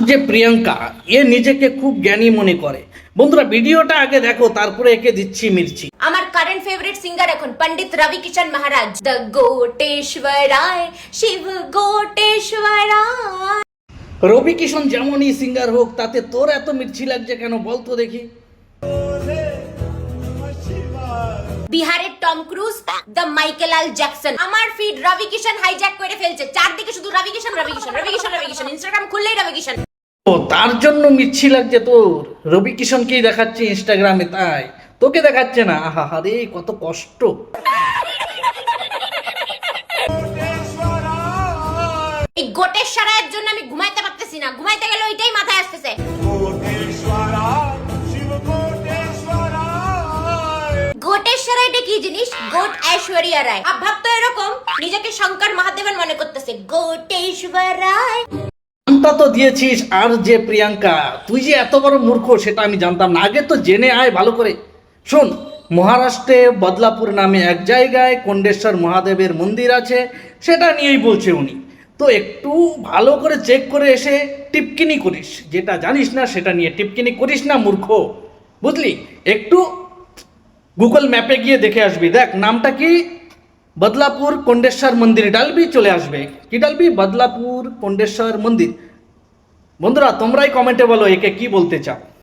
যে প্রিয়াঙ্কা এ নিজেকে খুব জ্ঞানী মনে করে। বন্ধুরা ভিডিওটা আগে দেখো, তারপরে একে দিচ্ছি মির্চি। আমার কারেন্ট ফেভারিট সিঙ্গার এখন পণ্ডিত রবি কিষণ মহারাজ, দ্য গোটেশ্বরায়, শিব গোটেশ্বরায়। রবি কিষণ যেমনই সিঙ্গার হোক, তাতে তোর এত মির্চি লাগছে কেন বলতো দেখি? বিহারের টম ক্রুজ, দ্য মাইকেল আল জ্যাকসন। আমার ফিড রবি কিষণ হাইজ্যাক করে ফেলছে, চারদিকে শুধু রবি কিষণ রবি কিষণ রবি কিষণ রবি কিষণ, ইনস্টাগ্রাম খুললেই রবি কিষণ। ও তার জন্য মির্চি লাগছে তোর? রবি কিষণকেই দেখাচ্ছে ইনস্টাগ্রামে, তাই তোকে দেখাচ্ছে না? আহা রে কত কষ্ট। এই গোটেশ্বরায়ের জন্য আমি ঘুমাইতে পারতেছি না, ঘুমাইতে গেলে ওইটাই মাথায় আসতেছে। গোটেশ্বরায়টা কি জিনিস? গোট ঐশ্বরিয়া রায়। ভাব তো এরকম নিজেকে শঙ্কর মহাদেবন মনে করতেছে, গোটেশ্বরায়। নামটা তো দিয়েছিস আর যে প্রিয়াঙ্কা, তুই যে এত বড় মূর্খ সেটা আমি জানতাম না। আগে তো জেনে আয় ভালো করে। শোন, মহারাষ্ট্রে বদলাপুর নামে এক জায়গায় কোন্ডেশ্বর মহাদেবের মন্দির আছে, সেটা নিয়েই বলছে উনি। তো একটু ভালো করে চেক করে এসে টিপকিনি করিস, যেটা জানিস না সেটা নিয়ে টিপকিনি করিস না মূর্খ, বুঝলি? একটু গুগল ম্যাপে গিয়ে দেখে আসবি, দেখ নামটা কি, বদলাপুর কোন্ডেশ্বর মন্দির ডালবি, চলে আসবে। কি ডালবি? বদলাপুর কোন্ডেশ্বর মন্দির। বন্ধুরা তোমরাই কমেন্টে বলো একে কি বলতে চাও।